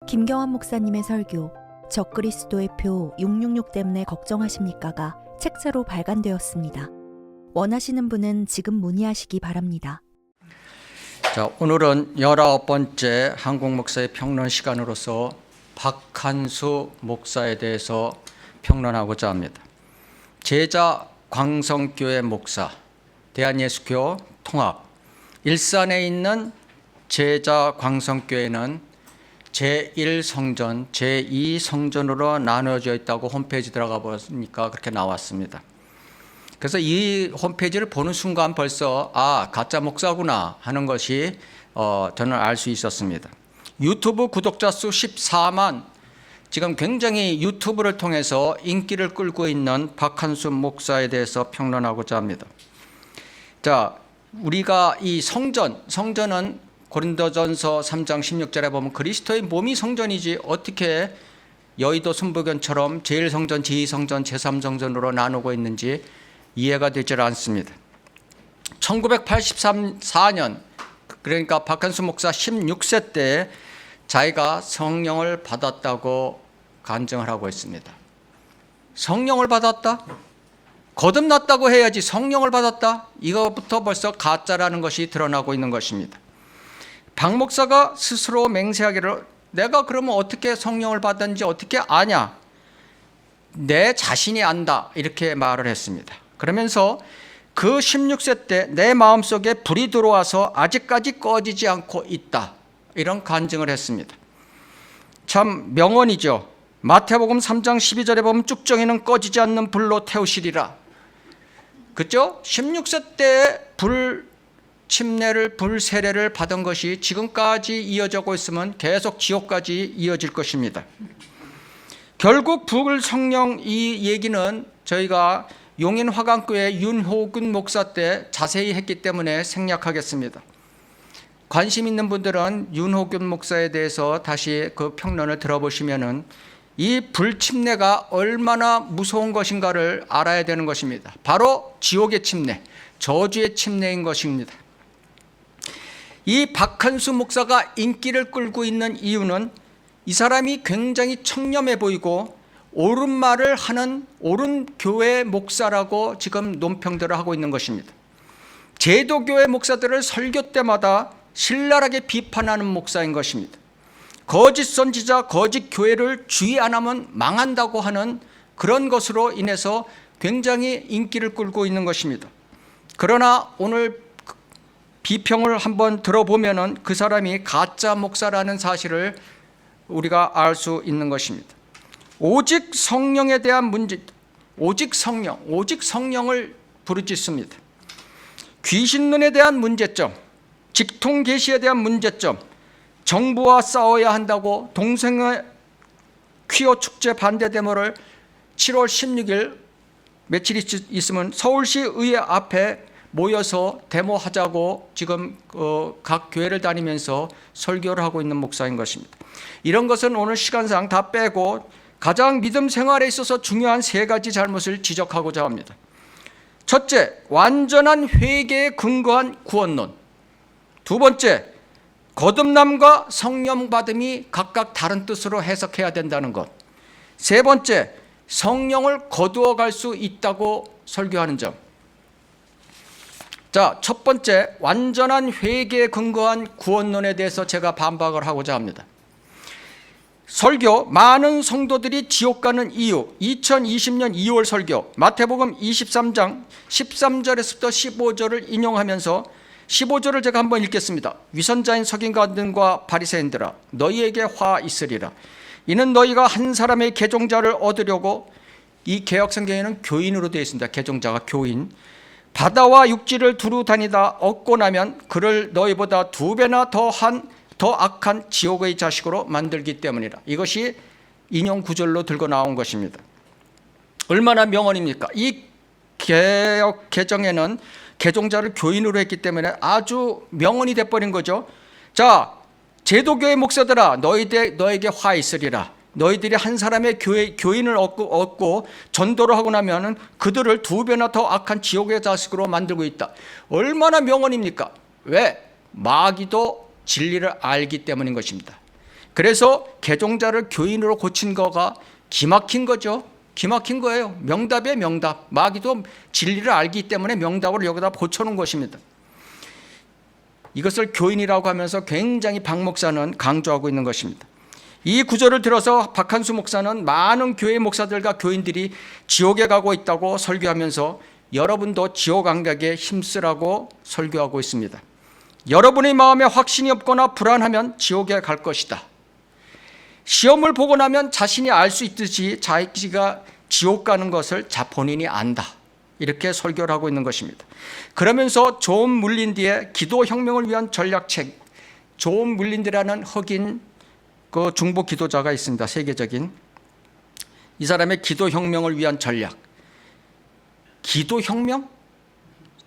김경환 목사님의 설교 적그리스도의 표 666 때문에 걱정하십니까가 책자로 발간되었습니다. 원하시는 분은 지금 문의하시기 바랍니다. 자, 오늘은 19번째 한국 목사의 평론 시간으로서 박한수 목사에 대해서 평론하고자 합니다. 제자 광성교회 목사, 대한예수교 통합, 일산에 있는 제자 광성교회는 제1성전, 제2성전으로 나누어져 있다고 홈페이지 들어가 보니까 그렇게 나왔습니다. 그래서 이 홈페이지를 보는 순간 벌써 가짜 목사구나 하는 것이 저는 알 수 있었습니다. 유튜브 구독자 수 14만, 지금 굉장히 유튜브를 통해서 인기를 끌고 있는 박한수 목사에 대해서 평론하고자 합니다. 자, 우리가 이 성전은 고린도전서 3장 16절에 보면 그리스도의 몸이 성전이지 어떻게 여의도 순복음처럼 제1성전, 제2성전, 제3성전으로 나누고 있는지 이해가 되질 않습니다. 1984년, 그러니까 박한수 목사 16세 때 자기가 성령을 받았다고 간증을 하고 있습니다. 성령을 받았다? 거듭났다고 해야지 성령을 받았다? 이것부터 벌써 가짜라는 것이 드러나고 있는 것입니다. 박 목사가 스스로 맹세하기를 내가 그러면 어떻게 성령을 받았는지 어떻게 아냐? 내 자신이 안다, 이렇게 말을 했습니다. 그러면서 그 16세 때 내 마음속에 불이 들어와서 아직까지 꺼지지 않고 있다, 이런 간증을 했습니다. 참 명언이죠. 마태복음 3장 12절에 보면 쭉정이는 꺼지지 않는 불로 태우시리라. 그렇죠? 16세 때 불 세례를 받은 것이 지금까지 이어지고 있으면 계속 지옥까지 이어질 것입니다. 결국 불성령 이 얘기는 저희가 용인화강교회 윤호근 목사 때 자세히 했기 때문에 생략하겠습니다. 관심 있는 분들은 윤호근 목사에 대해서 다시 그 평론을 들어보시면은 이 불침례가 얼마나 무서운 것인가를 알아야 되는 것입니다. 바로 지옥의 침례, 저주의 침례인 것입니다. 이 박한수 목사가 인기를 끌고 있는 이유는 이 사람이 굉장히 청렴해 보이고 옳은 말을 하는 옳은 교회 목사라고 지금 논평들을 하고 있는 것입니다. 제도교회 목사들을 설교 때마다 신랄하게 비판하는 목사인 것입니다. 거짓 선지자, 거짓 교회를 주의 안 하면 망한다고 하는 그런 것으로 인해서 굉장히 인기를 끌고 있는 것입니다. 그러나 오늘 비평을 한번 들어보면은 그 사람이 가짜 목사라는 사실을 우리가 알 수 있는 것입니다. 오직 성령에 대한 문제, 오직 성령을 부르짖습니다. 귀신론에 대한 문제점, 직통 계시에 대한 문제점, 정부와 싸워야 한다고 동성애 퀴어 축제 반대 데모를 7월 16일 며칠 있으면 서울시 의회 앞에 모여서 데모하자고 지금 각 교회를 다니면서 설교를 하고 있는 목사인 것입니다. 이런 것은 오늘 시간상 다 빼고 가장 믿음 생활에 있어서 중요한 세 가지 잘못을 지적하고자 합니다. 첫째, 완전한 회개에 근거한 구원론. 두 번째, 거듭남과 성령 받음이 각각 다른 뜻으로 해석해야 된다는 것. 세 번째, 성령을 거두어 갈 수 있다고 설교하는 점. 자, 첫 번째, 완전한 회개에 근거한 구원론에 대해서 제가 반박을 하고자 합니다. 설교, 많은 성도들이 지옥 가는 이유, 2020년 2월 설교, 마태복음 23장 13절에서부터 15절을 인용하면서 15절을 제가 한번 읽겠습니다. 위선자인 서기관들과 바리새인들아, 너희에게 화 있으리라. 이는 너희가 한 사람의 개종자를 얻으려고, 이 개역성경에는 교인으로 되어 있습니다. 개종자가 교인. 바다와 육지를 두루 다니다 얻고 나면 그를 너희보다 2배나 더 악한 지옥의 자식으로 만들기 때문이라. 이것이 인용 구절로 들고 나온 것입니다. 얼마나 명언입니까? 이 개역 개정에는 개종자를 교인으로 했기 때문에 아주 명언이 돼버린 거죠. 자, 제도교회 목사들아, 너에게 화 있으리라. 너희들이 한 사람의 교인을 얻고 전도를 하고 나면 그들을 2배나 더 악한 지옥의 자식으로 만들고 있다. 얼마나 명언입니까? 왜? 마귀도 진리를 알기 때문인 것입니다. 그래서 개종자를 교인으로 고친 거가 기막힌 거죠. 기막힌 거예요. 명답이에요, 명답. 마귀도 진리를 알기 때문에 명답을 여기다 고쳐놓은 것입니다. 이것을 교인이라고 하면서 굉장히 박 목사는 강조하고 있는 것입니다. 이 구절을 들어서 박한수 목사는 많은 교회 목사들과 교인들이 지옥에 가고 있다고 설교하면서 여러분도 지옥 안 가게 힘쓰라고 설교하고 있습니다. 여러분의 마음에 확신이 없거나 불안하면 지옥에 갈 것이다. 시험을 보고 나면 자신이 알 수 있듯이 자기가 지옥 가는 것을 본인이 안다. 이렇게 설교를 하고 있는 것입니다. 그러면서 존 물린디의 기도혁명을 위한 전략책, 존 물린디라는 흑인 그 중보 기도자가 있습니다. 세계적인. 이 사람의 기도혁명을 위한 전략. 기도혁명?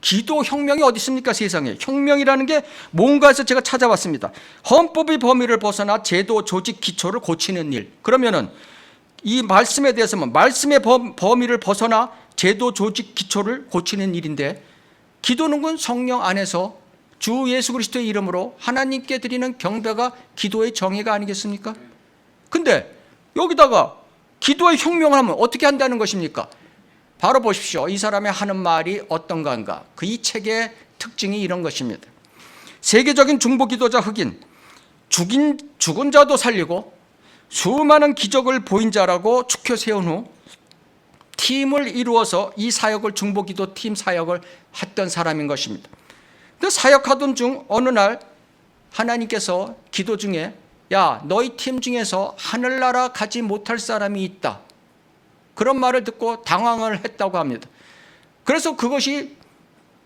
기도혁명이 어디 있습니까, 세상에? 혁명이라는 게 뭔가 해서 제가 찾아봤습니다. 헌법의 범위를 벗어나 제도, 조직, 기초를 고치는 일. 그러면은 이 말씀에 대해서는 말씀의 범위를 벗어나 제도, 조직, 기초를 고치는 일인데, 기도는 건 성령 안에서 주 예수 그리스도의 이름으로 하나님께 드리는 경배가 기도의 정의가 아니겠습니까? 근데 여기다가 기도의 혁명을 하면 어떻게 한다는 것입니까? 바로 보십시오. 이 사람이 하는 말이 어떤가. 그 이 책의 특징이 이런 것입니다. 세계적인 중보 기도자 흑인, 죽은 자도 살리고 수많은 기적을 보인 자라고 추켜 세운 후 팀을 이루어서 이 사역을, 중보 기도 팀 사역을 했던 사람인 것입니다. 근데 사역하던 중 어느 날 하나님께서 기도 중에, 야, 너희 팀 중에서 하늘나라 가지 못할 사람이 있다. 그런 말을 듣고 당황을 했다고 합니다. 그래서 그것이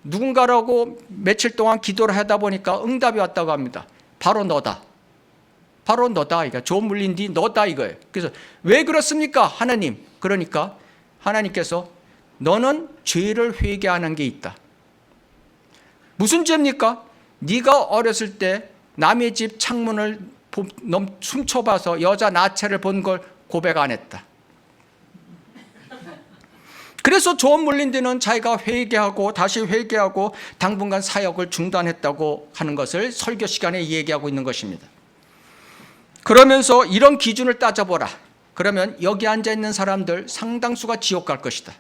누군가라고 며칠 동안 기도를 하다 보니까 응답이 왔다고 합니다. 바로 너다. 바로 너다. 이거 존 물린디 너다 이거예요. 그래서 왜 그렇습니까, 하나님? 그러니까 하나님께서 너는 죄를 회개하는 게 있다. 무슨 죄입니까? 네가 어렸을 때 남의 집 창문을 훔쳐봐서 여자 나체를 본 걸 고백 안 했다. 그래서 존 물린디는 자기가 회개하고 다시 회개하고 당분간 사역을 중단했다고 하는 것을 설교 시간에 얘기하고 있는 것입니다. 그러면서 이런 기준을 따져보라. 그러면 여기 앉아있는 사람들 상당수가 지옥 갈 것이다.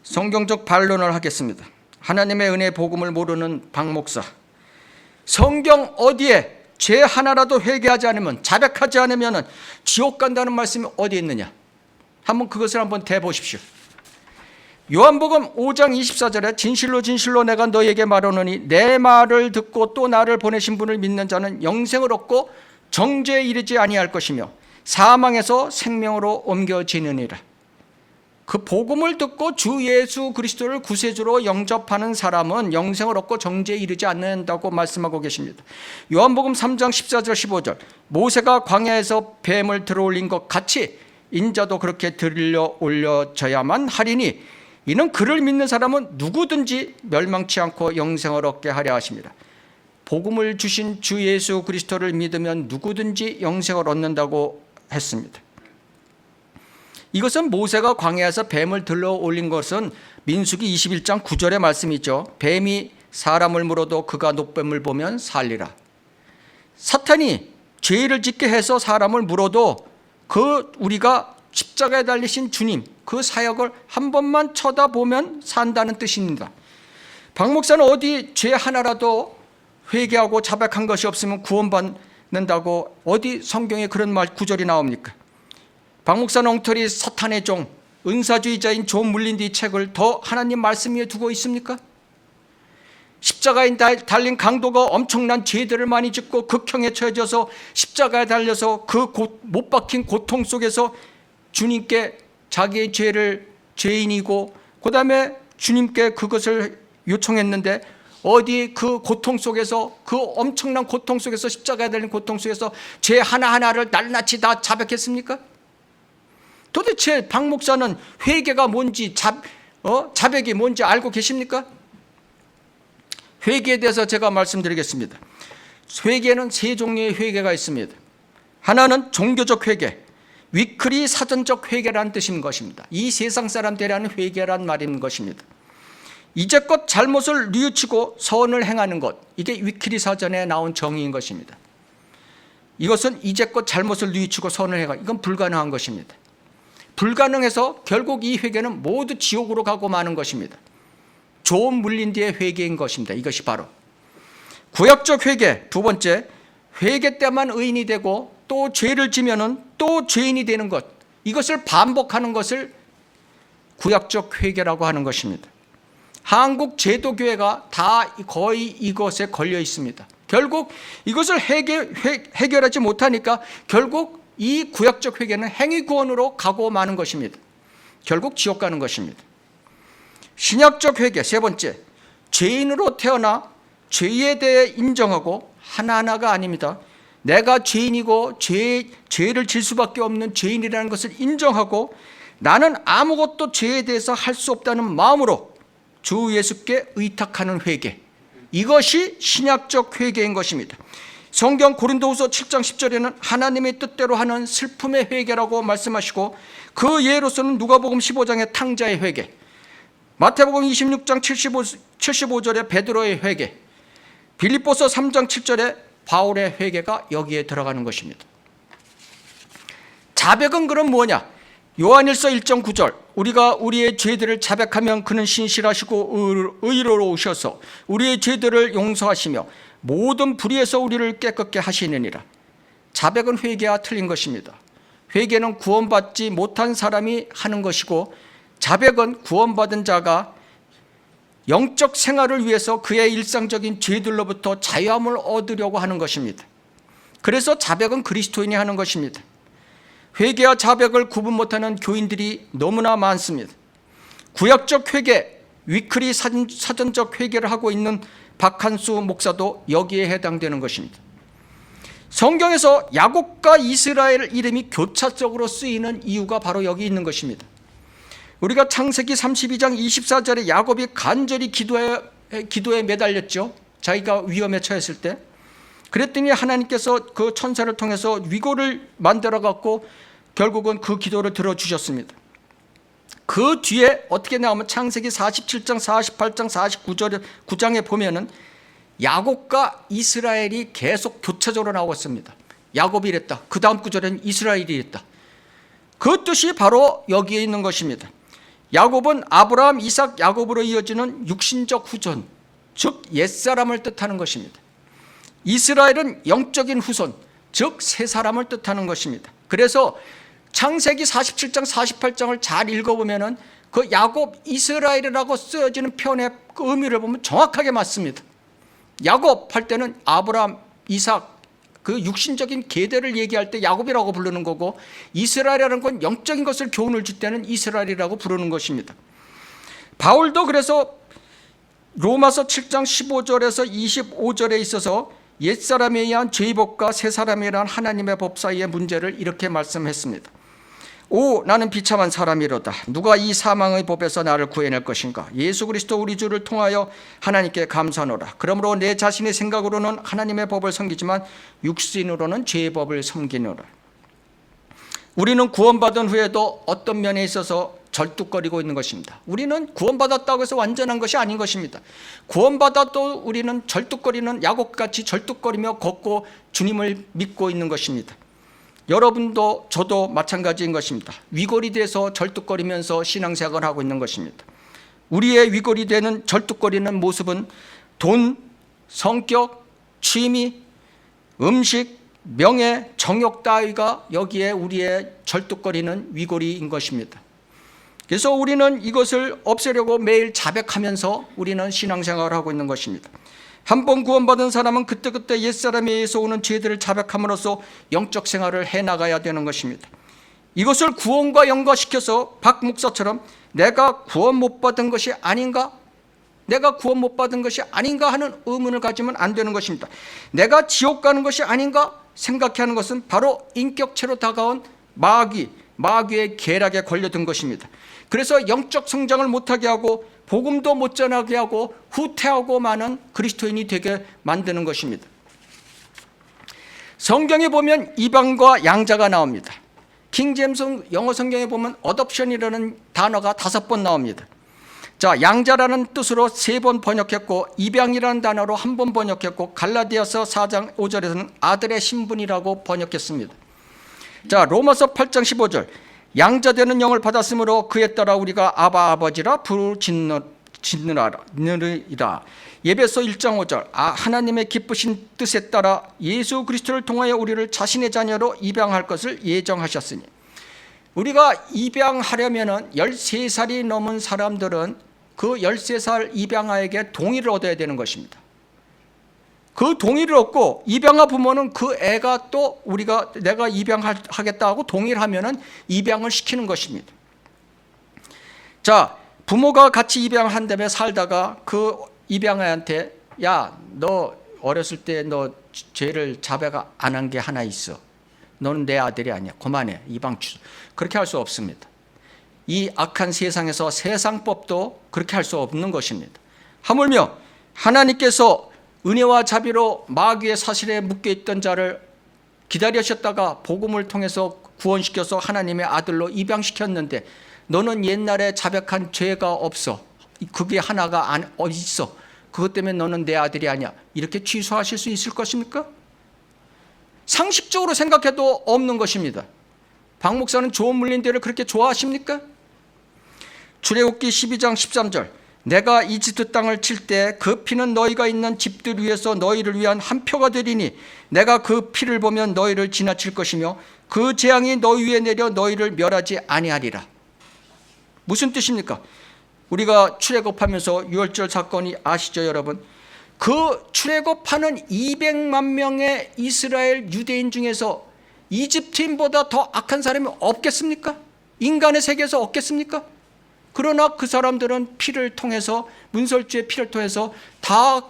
성경적 반론을 하겠습니다. 하나님의 은혜 복음을 모르는 박 목사, 성경 어디에 죄 하나라도 회개하지 않으면, 자백하지 않으면 지옥 간다는 말씀이 어디에 있느냐? 그것을 한번 대보십시오. 요한복음 5장 24절에 진실로 진실로 내가 너에게 말하노니 내 말을 듣고 또 나를 보내신 분을 믿는 자는 영생을 얻고 정죄에 이르지 아니할 것이며 사망에서 생명으로 옮겨지느니라. 그 복음을 듣고 주 예수 그리스도를 구세주로 영접하는 사람은 영생을 얻고 정죄에 이르지 않는다고 말씀하고 계십니다. 요한복음 3장 14절 15절 모세가 광야에서 뱀을 들어올린 것 같이 인자도 그렇게 들려 올려져야만 하리니 이는 그를 믿는 사람은 누구든지 멸망치 않고 영생을 얻게 하려 하십니다. 복음을 주신 주 예수 그리스도를 믿으면 누구든지 영생을 얻는다고 했습니다. 이것은 모세가 광야에서 뱀을 들러 올린 것은 민수기 21장 9절의 말씀이죠. 뱀이 사람을 물어도 그가 노뱀을 보면 살리라. 사탄이 죄를 짓게 해서 사람을 물어도 우리가 십자가에 달리신 주님, 그 사역을 한 번만 쳐다보면 산다는 뜻입니다. 박 목사는 어디 죄 하나라도 회개하고 자백한 것이 없으면 구원받는다고 어디 성경에 그런 말 구절이 나옵니까? 박 목사는 엉터리 사탄의 종, 은사주의자인 존 물린디 책을 더 하나님 말씀 위에 두고 있습니까? 십자가에 달린 강도가 엄청난 죄들을 많이 짓고 극형에 처해져서 십자가에 달려서 그 못 박힌 고통 속에서 주님께 자기의 죄인이고 그 다음에 주님께 그것을 요청했는데 어디 그 고통 속에서, 그 엄청난 고통 속에서, 십자가에 달린 고통 속에서 죄 하나하나를 낱낱이 다 자백했습니까? 도대체 박 목사는 회개가 뭔지 자백이 뭔지 알고 계십니까? 회개에 대해서 제가 말씀드리겠습니다. 회개는 세 종류의 회개가 있습니다. 하나는 종교적 회개, 위클리 사전적 회개라는 뜻인 것입니다. 이 세상 사람 되라는 회개란 말인 것입니다. 이제껏 잘못을 뉘우치고 선을 행하는 것, 이게 위클리 사전에 나온 정의인 것입니다. 이것은 이제껏 잘못을 뉘우치고 선을 해가, 이건 불가능한 것입니다. 불가능해서 결국 이 회개는 모두 지옥으로 가고 마는 것입니다. 좀 물린 뒤의 회개인 것입니다. 이것이 바로 구약적 회개. 두 번째, 회개 때만 의인이 되고 또 죄를 지면은 또 죄인이 되는 것, 이것을 반복하는 것을 구약적 회개라고 하는 것입니다. 한국 제도교회가 다 거의 이것에 걸려 있습니다. 결국 이것을 해결하지 못하니까 결국 이 구약적 회개는 행위구원으로 가고 마는 것입니다. 결국 지옥 가는 것입니다. 신약적 회개. 세 번째, 죄인으로 태어나 죄에 대해 인정하고 하나하나가 아닙니다. 내가 죄인이고 죄를 질 수밖에 없는 죄인이라는 것을 인정하고 나는 아무것도 죄에 대해서 할 수 없다는 마음으로 주 예수께 의탁하는 회개, 이것이 신약적 회개인 것입니다. 성경 고린도후서 7장 10절에는 하나님의 뜻대로 하는 슬픔의 회개라고 말씀하시고, 그 예로서는 누가복음 15장의 탕자의 회개, 마태복음 26장 75절의 베드로의 회개, 빌립보서 3장 7절에 바울의 회개가 여기에 들어가는 것입니다. 자백은 그럼 뭐냐? 요한일서 1장 9절, 우리가 우리의 죄들을 자백하면 그는 신실하시고 의로우셔서 우리의 죄들을 용서하시며 모든 불의에서 우리를 깨끗게 하시느니라. 자백은 회개와 틀린 것입니다. 회개는 구원받지 못한 사람이 하는 것이고, 자백은 구원받은 자가 영적 생활을 위해서 그의 일상적인 죄들로부터 자유함을 얻으려고 하는 것입니다. 그래서 자백은 그리스도인이 하는 것입니다. 회개와 자백을 구분 못하는 교인들이 너무나 많습니다. 구약적 회개, 위클리 사전적 회개를 하고 있는 박한수 목사도 여기에 해당되는 것입니다. 성경에서 야곱과 이스라엘 이름이 교차적으로 쓰이는 이유가 바로 여기 있는 것입니다. 우리가 창세기 32장 24절에 야곱이 간절히 기도에 매달렸죠. 자기가 위험에 처했을 때. 그랬더니 하나님께서 그 천사를 통해서 위고를 만들어 갖고 결국은 그 기도를 들어주셨습니다. 그 뒤에 어떻게 나오면 창세기 47장, 48장, 49장에 보면은 야곱과 이스라엘이 계속 교차적으로 나왔습니다. 야곱이 이랬다. 그 다음 구절에는 이스라엘이 이랬다. 그 뜻이 바로 여기에 있는 것입니다. 야곱은 아브라함, 이삭, 야곱으로 이어지는 육신적 후손, 즉 옛사람을 뜻하는 것입니다. 이스라엘은 영적인 후손, 즉 새 사람을 뜻하는 것입니다. 그래서 창세기 47장, 48장을 잘 읽어보면은 그 야곱, 이스라엘이라고 쓰여지는 표현의 그 의미를 보면 정확하게 맞습니다. 야곱 할 때는 아브라함, 이삭, 그 육신적인 계대를 얘기할 때 야곱이라고 부르는 거고, 이스라엘이라는 건 영적인 것을 교훈을 줄 때는 이스라엘이라고 부르는 것입니다. 바울도 그래서 로마서 7장 15절에서 25절에 있어서 옛사람에 의한 죄의법과 새사람에 의한 하나님의 법 사이의 문제를 이렇게 말씀했습니다. 오, 나는 비참한 사람이로다. 누가 이 사망의 법에서 나를 구해낼 것인가? 예수 그리스도 우리 주를 통하여 하나님께 감사하노라. 그러므로 내 자신의 생각으로는 하나님의 법을 섬기지만 육신으로는 죄의 법을 섬기노라. 우리는 구원받은 후에도 어떤 면에 있어서 절뚝거리고 있는 것입니다. 우리는 구원받았다고 해서 완전한 것이 아닌 것입니다. 구원받아도 우리는 절뚝거리는 야곱같이 절뚝거리며 걷고 주님을 믿고 있는 것입니다. 여러분도 저도 마찬가지인 것입니다. 위골이 돼서 절뚝거리면서 신앙생활을 하고 있는 것입니다. 우리의 위골이 되는 절뚝거리는 모습은 돈, 성격, 취미, 음식, 명예, 정욕 따위가 여기에 우리의 절뚝거리는 위골인 것입니다. 그래서 우리는 이것을 없애려고 매일 자백하면서 우리는 신앙생활을 하고 있는 것입니다. 한 번 구원받은 사람은 그때그때 옛사람에 의해서 오는 죄들을 자백함으로써 영적 생활을 해나가야 되는 것입니다. 이것을 구원과 연관시켜서 박 목사처럼 내가 구원 못 받은 것이 아닌가? 내가 구원 못 받은 것이 아닌가 하는 의문을 가지면 안 되는 것입니다. 내가 지옥 가는 것이 아닌가 생각하는 것은 바로 인격체로 다가온 마귀의 계략에 걸려든 것입니다. 그래서 영적 성장을 못하게 하고 복음도 못 전하게 하고 후퇴하고 많은 그리스도인이 되게 만드는 것입니다. 성경에 보면 이방과 양자가 나옵니다. 킹제임스 영어 성경에 보면 어덥션이라는 단어가 5번 나옵니다. 자, 양자라는 뜻으로 3번 번역했고 입양이라는 단어로 1번 번역했고 갈라디아서 4장 5절에서는 아들의 신분이라고 번역했습니다. 자, 로마서 8장 15절 양자되는 영을 받았으므로 그에 따라 우리가 아바 아버지라 부르짖느니라. 예배서 1장 5절 하나님의 기쁘신 뜻에 따라 예수 그리스도를 통하여 우리를 자신의 자녀로 입양할 것을 예정하셨으니, 우리가 입양하려면 13살이 넘은 사람들은 그 13살 입양아에게 동의를 얻어야 되는 것입니다. 그 동의를 얻고 입양아 부모는 그 애가 또 내가 입양하겠다 하고 동의를 하면은 입양을 시키는 것입니다. 자, 부모가 같이 입양을 한 다음에 살다가 그 입양아한테 야, 너 어렸을 때 너 죄를 자백 안 한 게 하나 있어. 너는 내 아들이 아니야. 그만해. 입양 취소. 그렇게 할 수 없습니다. 이 악한 세상에서 세상법도 그렇게 할 수 없는 것입니다. 하물며 하나님께서 은혜와 자비로 마귀의 사실에 묶여있던 자를 기다리셨다가 복음을 통해서 구원시켜서 하나님의 아들로 입양시켰는데 너는 옛날에 자백한 죄가 없어. 그게 하나가 있어. 그것 때문에 너는 내 아들이 아니야. 이렇게 취소하실 수 있을 것입니까? 상식적으로 생각해도 없는 것입니다. 박 목사는 좋은 물린대를 그렇게 좋아하십니까? 출애굽기 12장 13절 내가 이집트 땅을 칠 때 그 피는 너희가 있는 집들 위에서 너희를 위한 한 표가 되리니 내가 그 피를 보면 너희를 지나칠 것이며 그 재앙이 너희 위에 내려 너희를 멸하지 아니하리라. 무슨 뜻입니까? 우리가 출애굽하면서 유월절 사건이 아시죠, 여러분? 그 출애굽하는 200만 명의 이스라엘 유대인 중에서 이집트인보다 더 악한 사람이 없겠습니까? 인간의 세계에서 없겠습니까? 그러나 그 사람들은 피를 통해서, 문설주의 피를 통해서 다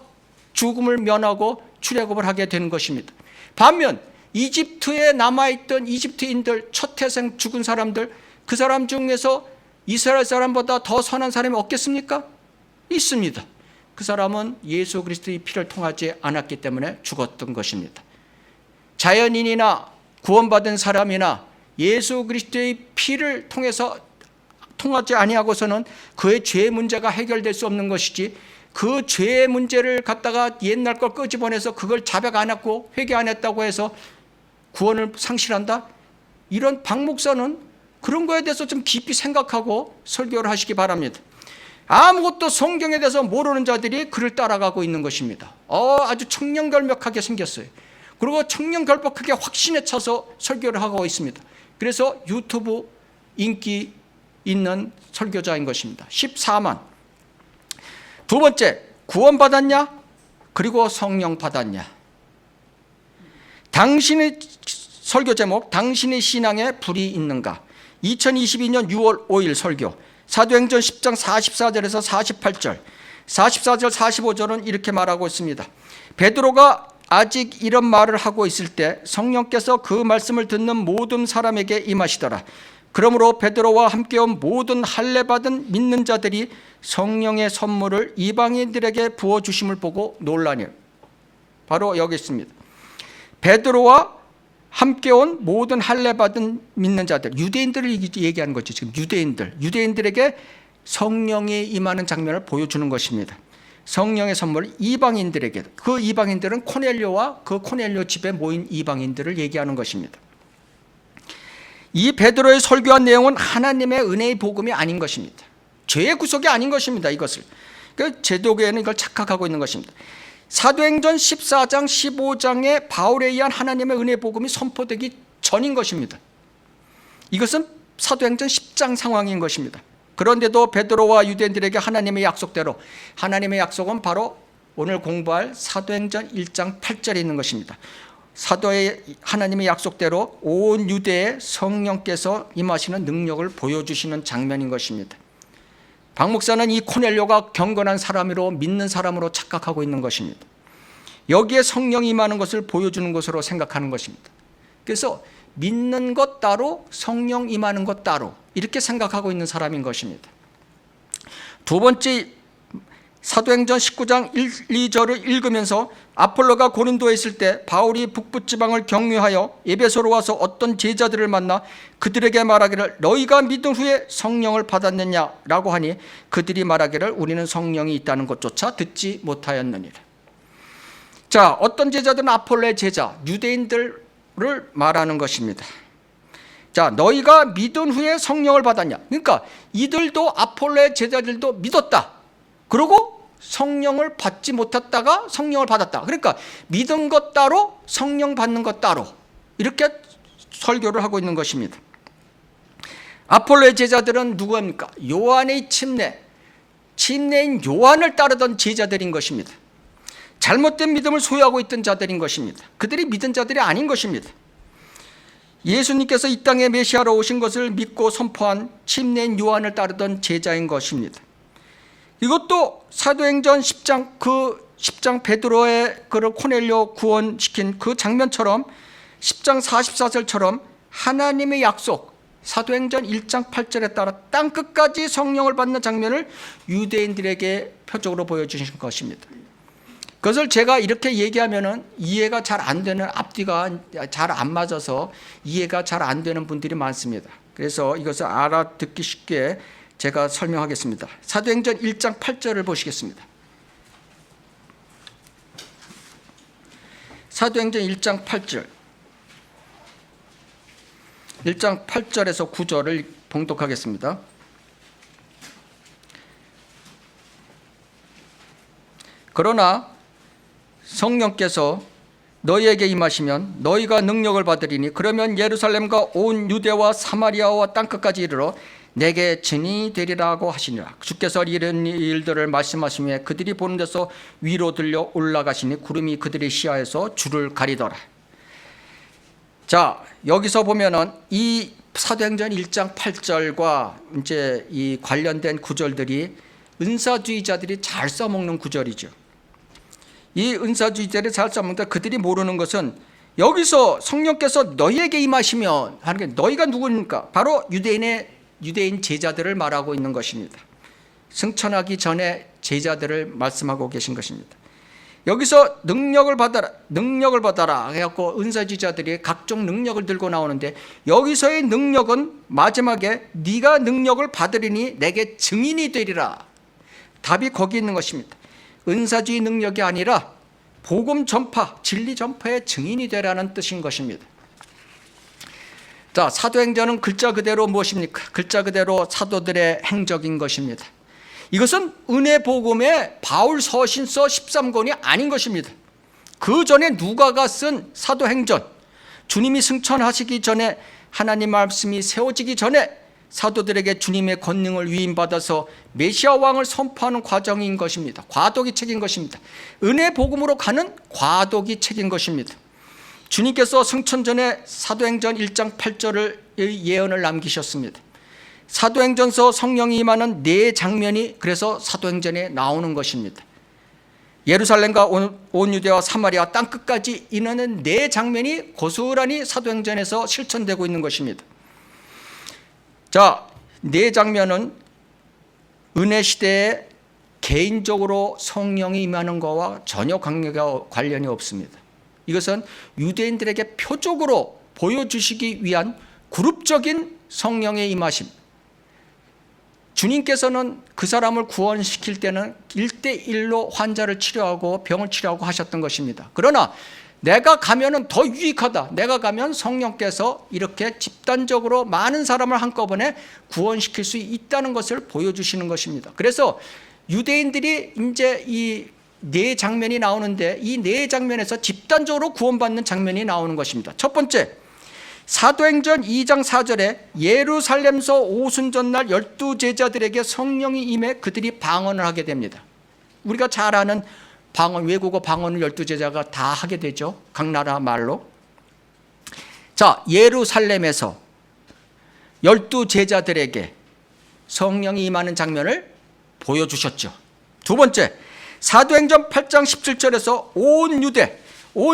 죽음을 면하고 출애굽을 하게 되는 것입니다. 반면 이집트에 남아있던 이집트인들, 첫 태생 죽은 사람들, 그 사람 중에서 이스라엘 사람보다 더 선한 사람이 없겠습니까? 있습니다. 그 사람은 예수 그리스도의 피를 통하지 않았기 때문에 죽었던 것입니다. 자연인이나 구원받은 사람이나 예수 그리스도의 피를 통해서 통하지 아니하고서는 그의 죄 문제가 해결될 수 없는 것이지, 그 죄의 문제를 갖다가 옛날 걸 끄집어내서 그걸 자백 안 했고 회개 안 했다고 해서 구원을 상실한다? 이런 박 목사는 그런 거에 대해서 좀 깊이 생각하고 설교를 하시기 바랍니다. 아무것도 성경에 대해서 모르는 자들이 그를 따라가고 있는 것입니다. 아주 청렴결벽하게 생겼어요. 그리고 청렴결벽하게 확신에 차서 설교를 하고 있습니다. 그래서 유튜브 인기 있는 설교자인 것입니다. 14만. 두 번째, 구원받았냐? 그리고 성령 받았냐? 당신의 설교 제목, 당신의 신앙에 불이 있는가? 2022년 6월 5일 설교, 사도행전 10장 44절에서 48절, 44절 45절은 이렇게 말하고 있습니다. 베드로가 아직 이런 말을 하고 있을 때 성령께서 그 말씀을 듣는 모든 사람에게 임하시더라. 그러므로 베드로와 함께 온 모든 할례받은 믿는 자들이 성령의 선물을 이방인들에게 부어주심을 보고 놀라니. 바로 여기 있습니다. 베드로와 함께 온 모든 할례받은 믿는 자들, 유대인들을 얘기하는 거죠. 지금 유대인들에게 성령이 임하는 장면을 보여주는 것입니다. 성령의 선물을 이방인들에게, 그 이방인들은 코넬료와 그 코넬료 집에 모인 이방인들을 얘기하는 것입니다. 이 베드로의 설교한 내용은 하나님의 은혜의 복음이 아닌 것입니다. 죄의 구속이 아닌 것입니다. 이것을 제도교회는 이걸 착각하고 있는 것입니다. 사도행전 14장 15장에 바울에 의한 하나님의 은혜 복음이 선포되기 전인 것입니다. 이것은 사도행전 10장 상황인 것입니다. 그런데도 베드로와 유대인들에게 하나님의 약속대로, 하나님의 약속은 바로 오늘 공부할 사도행전 1장 8절에 있는 것입니다. 사도의 하나님의 약속대로 온 유대에 성령께서 임하시는 능력을 보여주시는 장면인 것입니다. 박 목사는 이 코넬료가 경건한 사람으로, 믿는 사람으로 착각하고 있는 것입니다. 여기에 성령이 임하는 것을 보여주는 것으로 생각하는 것입니다. 그래서 믿는 것 따로, 성령 임하는 것 따로, 이렇게 생각하고 있는 사람인 것입니다. 두 번째, 사도행전 19장 1, 2절을 읽으면서 아폴로가 고린도에 있을 때 바울이 북부 지방을 경유하여 에베소로 와서 어떤 제자들을 만나 그들에게 말하기를 너희가 믿은 후에 성령을 받았느냐라고 하니 그들이 말하기를 우리는 성령이 있다는 것조차 듣지 못하였느니라. 자, 어떤 제자들은 아폴로의 제자, 유대인들을 말하는 것입니다. 자, 너희가 믿은 후에 성령을 받았냐? 그러니까 이들도 아폴로의 제자들도 믿었다. 그리고 성령을 받지 못했다가 성령을 받았다. 그러니까 믿은 것 따로 성령 받는 것 따로 이렇게 설교를 하고 있는 것입니다. 아폴로의 제자들은 누구입니까? 요한의 침례인 요한을 따르던 제자들인 것입니다. 잘못된 믿음을 소유하고 있던 자들인 것입니다. 그들이 믿은 자들이 아닌 것입니다. 예수님께서 이 땅에 메시아로 오신 것을 믿고 선포한 침례인 요한을 따르던 제자인 것입니다. 이것도 사도행전 10장 베드로의 그를 코넬료 구원시킨 그 장면처럼 10장 44절처럼 하나님의 약속 사도행전 1장 8절에 따라 땅끝까지 성령을 받는 장면을 유대인들에게 표적으로 보여주신 것입니다. 그것을 제가 이렇게 얘기하면은 이해가 잘 안 되는, 앞뒤가 잘 안 맞아서 이해가 잘 안 되는 분들이 많습니다. 그래서 이것을 알아듣기 쉽게 제가 설명하겠습니다. 사도행전 1장 8절을 보시겠습니다. 사도행전 1장 8절. 1장 8절에서 9절을 봉독하겠습니다. 그러나 성령께서 너희에게 임하시면 너희가 능력을 받으리니 그러면 예루살렘과 온 유대와 사마리아와 땅끝까지 이르러 내게 증인이 되리라고 하시니라. 주께서 이런 일들을 말씀하시며 그들이 보는 데서 위로 들려 올라가시니 구름이 그들의 시야에서 주를 가리더라. 자, 여기서 보면은 이 사도행전 1장 8절과 이제 이 관련된 구절들이 은사주의자들이 잘 써먹는 구절이죠. 이 은사주의자들이 잘 써먹는데 그들이 모르는 것은 여기서 성령께서 너희에게 임하시면 하는 게 너희가 누구입니까? 바로 유대인 제자들을 말하고 있는 것입니다. 승천하기 전에 제자들을 말씀하고 계신 것입니다. 여기서 능력을 받아라 해갖고 은사주의자들이 각종 능력을 들고 나오는데 여기서의 능력은 마지막에 네가 능력을 받으리니 내게 증인이 되리라. 답이 거기 있는 것입니다. 은사주의 능력이 아니라 복음 전파, 진리 전파의 증인이 되라는 뜻인 것입니다. 자, 사도행전은 글자 그대로 무엇입니까? 글자 그대로 사도들의 행적인 것입니다. 이것은 은혜 복음의 바울 서신서 13권이 아닌 것입니다. 그 전에 누가가 쓴 사도행전, 주님이 승천하시기 전에 하나님 말씀이 세워지기 전에 사도들에게 주님의 권능을 위임받아서 메시아 왕을 선포하는 과정인 것입니다. 과도기 책인 것입니다. 은혜 복음으로 가는 과도기 책인 것입니다. 주님께서 승천 전에 사도행전 1장 8절을 예언을 남기셨습니다. 사도행전서 성령이 임하는 네 장면이 그래서 사도행전에 나오는 것입니다. 예루살렘과 온 유대와 사마리아 땅끝까지 이르는 네 장면이 고스란히 사도행전에서 실천되고 있는 것입니다. 자, 네 장면은 은혜 시대에 개인적으로 성령이 임하는 것과 전혀 관련이 없습니다. 이것은 유대인들에게 표적으로 보여주시기 위한 그룹적인 성령의 임하심. 주님께서는 그 사람을 구원시킬 때는 1대1로 환자를 치료하고 병을 치료하고 하셨던 것입니다. 그러나 내가 가면은 더 유익하다. 내가 가면 성령께서 이렇게 집단적으로 많은 사람을 한꺼번에 구원시킬 수 있다는 것을 보여주시는 것입니다. 그래서 유대인들이 이제 이 네 장면이 나오는데 이 네 장면에서 집단적으로 구원받는 장면이 나오는 것입니다. 첫 번째, 사도행전 2장 4절에 예루살렘서 오순절날 12제자들에게 성령이 임해 그들이 방언을 하게 됩니다. 우리가 잘 아는 방언, 외국어 방언을 12제자가 다 하게 되죠. 각 나라 말로. 자, 예루살렘에서 12제자들에게 성령이 임하는 장면을 보여주셨죠. 두 번째, 사도행전 8장 17절에서 온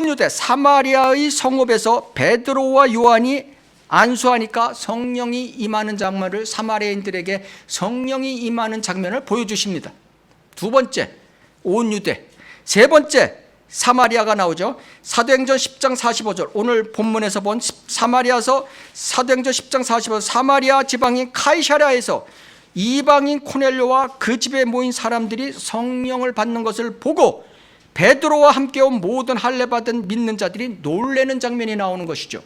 유대 사마리아의 성읍에서 베드로와 요한이 안수하니까 성령이 임하는 장면을 사마리아인들에게 성령이 임하는 장면을 보여주십니다. 두 번째 온 유대, 세 번째 사마리아가 나오죠. 사도행전 10장 45절, 오늘 본문에서 본 사마리아서 사도행전 10장 45절, 사마리아 지방인 카이사랴에서 이방인 코넬료와 그 집에 모인 사람들이 성령을 받는 것을 보고 베드로와 함께 온 모든 할례 받은 믿는 자들이 놀라는 장면이 나오는 것이죠.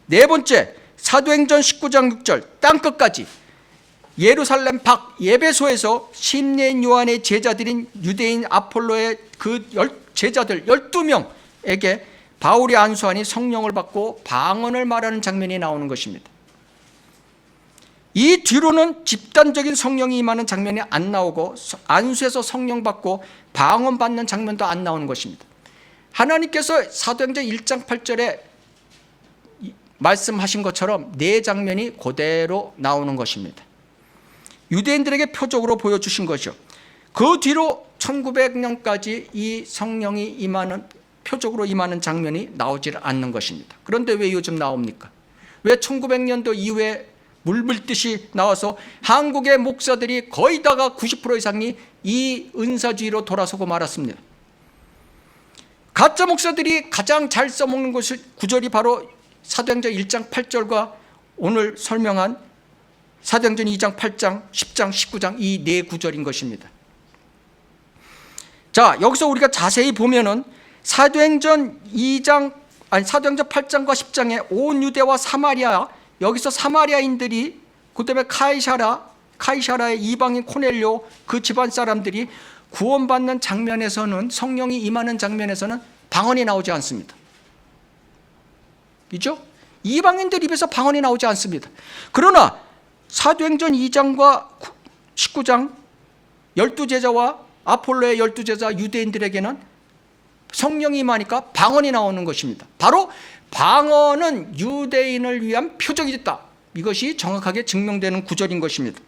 네 번째 사도행전 19장 6절, 땅끝까지 예루살렘 밖 예배소에서 심례인 요한의 제자들인 유대인 아폴로의 그 제자들 12명에게 바울이 안수하니 성령을 받고 방언을 말하는 장면이 나오는 것입니다. 이 뒤로는 집단적인 성령이 임하는 장면이 안 나오고 안수해서 성령 받고 방언 받는 장면도 안 나오는 것입니다. 하나님께서 사도행전 1장 8절에 말씀하신 것처럼 네 장면이 그대로 나오는 것입니다. 유대인들에게 표적으로 보여주신 거죠. 그 뒤로 1900년까지 이 성령이 임하는, 표적으로 임하는 장면이 나오질 않는 것입니다. 그런데 왜 요즘 나옵니까? 왜 1900년도 이후에 물밀듯이 나와서 한국의 목사들이 거의 다가 90% 이상이 이 은사주의로 돌아서고 말았습니다. 가짜 목사들이 가장 잘 써먹는 구절이 바로 사도행전 1장 8절과 오늘 설명한 사도행전 2장 8장 10장 19장 이 네 구절인 것입니다. 자, 여기서 우리가 자세히 보면은 사도행전 8장과 10장에 온 유대와 사마리아, 여기서 사마리아인들이, 그다음에 카이사라의 이방인 코넬료 그 집안 사람들이 구원받는 장면에서는, 성령이 임하는 장면에서는 방언이 나오지 않습니다. 그죠? 이방인들 입에서 방언이 나오지 않습니다. 그러나 사도행전 2장과 19장 12제자와 아폴로의 12제자 유대인들에게는 성령이 임하니까 방언이 나오는 것입니다. 바로 방언은 유대인을 위한 표적이었다. 이것이 정확하게 증명되는 구절인 것입니다.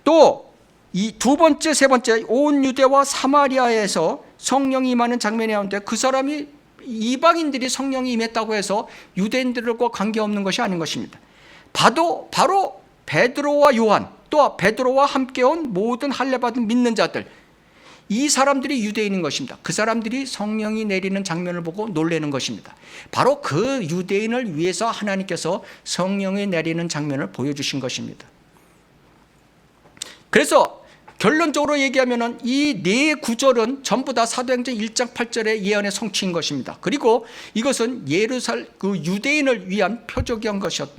또 이 두 번째, 세 번째 온 유대와 사마리아에서 성령이 임하는 장면이 나오는데 그 사람이 이방인들이 성령이 임했다고 해서 유대인들과 관계없는 것이 아닌 것입니다. 바로 베드로와 요한, 또 베드로와 함께 온 모든 할례 받은 믿는 자들, 이 사람들이 유대인인 것입니다. 그 사람들이 성령이 내리는 장면을 보고 놀라는 것입니다. 바로 그 유대인을 위해서 하나님께서 성령이 내리는 장면을 보여주신 것입니다. 그래서 결론적으로 얘기하면 이 네 구절은 전부 다 사도행전 1장 8절의 예언의 성취인 것입니다. 그리고 이것은 그 유대인을 위한 표적인 것이었다.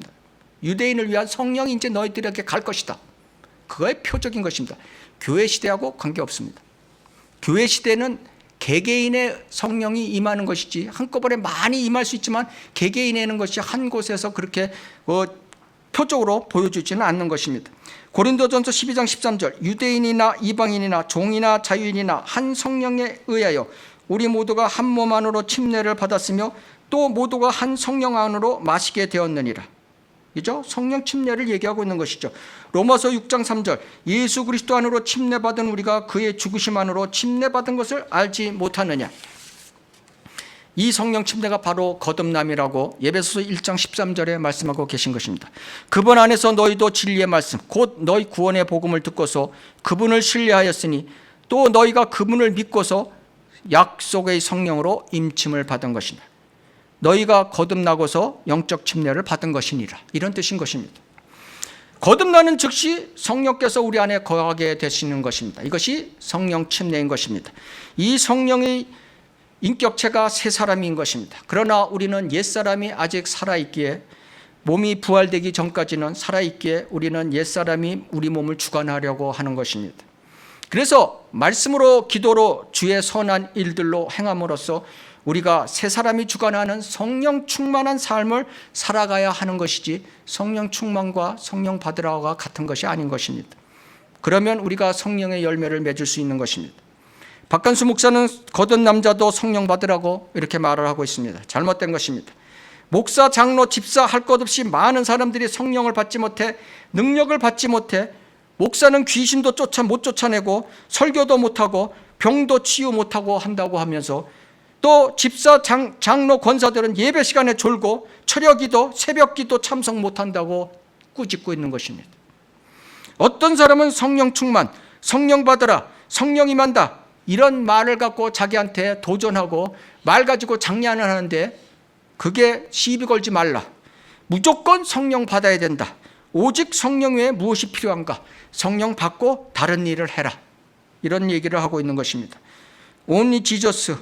유대인을 위한 성령이 이제 너희들에게 갈 것이다. 그거의 표적인 것입니다. 교회 시대하고 관계없습니다. 교회 시대는 개개인의 성령이 임하는 것이지, 한꺼번에 많이 임할 수 있지만 개개인에는 것이 한 곳에서 그렇게 표적으로 보여주지는 않는 것입니다. 고린도전서 12장 13절, 유대인이나 이방인이나 종이나 자유인이나 한 성령에 의하여 우리 모두가 한 몸 안으로 침례를 받았으며 또 모두가 한 성령 안으로 마시게 되었느니라. 그죠? 성령 침례를 얘기하고 있는 것이죠. 로마서 6장 3절, 예수 그리스도 안으로 침례받은 우리가 그의 죽으심 안으로 침례받은 것을 알지 못하느냐. 이 성령 침례가 바로 거듭남이라고 에베소서 1장 13절에 말씀하고 계신 것입니다. 그분 안에서 너희도 진리의 말씀, 곧 너희 구원의 복음을 듣고서 그분을 신뢰하였으니 또 너희가 그분을 믿고서 약속의 성령으로 임침을 받은 것이다. 너희가 거듭나고서 영적 침례를 받은 것이니라. 이런 뜻인 것입니다. 거듭나는 즉시 성령께서 우리 안에 거하게 되시는 것입니다. 이것이 성령 침례인 것입니다. 이 성령의 인격체가 새 사람인 것입니다. 그러나 우리는 옛사람이 아직 살아있기에, 몸이 부활되기 전까지는 살아있기에 우리는 옛사람이 우리 몸을 주관하려고 하는 것입니다. 그래서 말씀으로, 기도로, 주의 선한 일들로 행함으로써 우리가 새 사람이 주관하는 성령 충만한 삶을 살아가야 하는 것이지, 성령 충만과 성령 받으라가 같은 것이 아닌 것입니다. 그러면 우리가 성령의 열매를 맺을 수 있는 것입니다. 박간수 목사는 거듭 남자도 성령 받으라고 이렇게 말을 하고 있습니다. 잘못된 것입니다. 목사, 장로, 집사 할 것 없이 많은 사람들이 성령을 받지 못해, 능력을 받지 못해, 목사는 귀신도 못 쫓아내고 설교도 못하고 병도 치유 못하고 한다고 하면서, 또 집사, 장로, 권사들은 예배 시간에 졸고 철야기도, 새벽기도 참석 못한다고 꾸짖고 있는 것입니다. 어떤 사람은 성령 충만, 성령 받으라, 성령 임한다. 이런 말을 갖고 자기한테 도전하고 말 가지고 장난을 하는데 그게 시비 걸지 말라. 무조건 성령 받아야 된다. 오직 성령 외에 무엇이 필요한가? 성령 받고 다른 일을 해라. 이런 얘기를 하고 있는 것입니다. Only Jesus.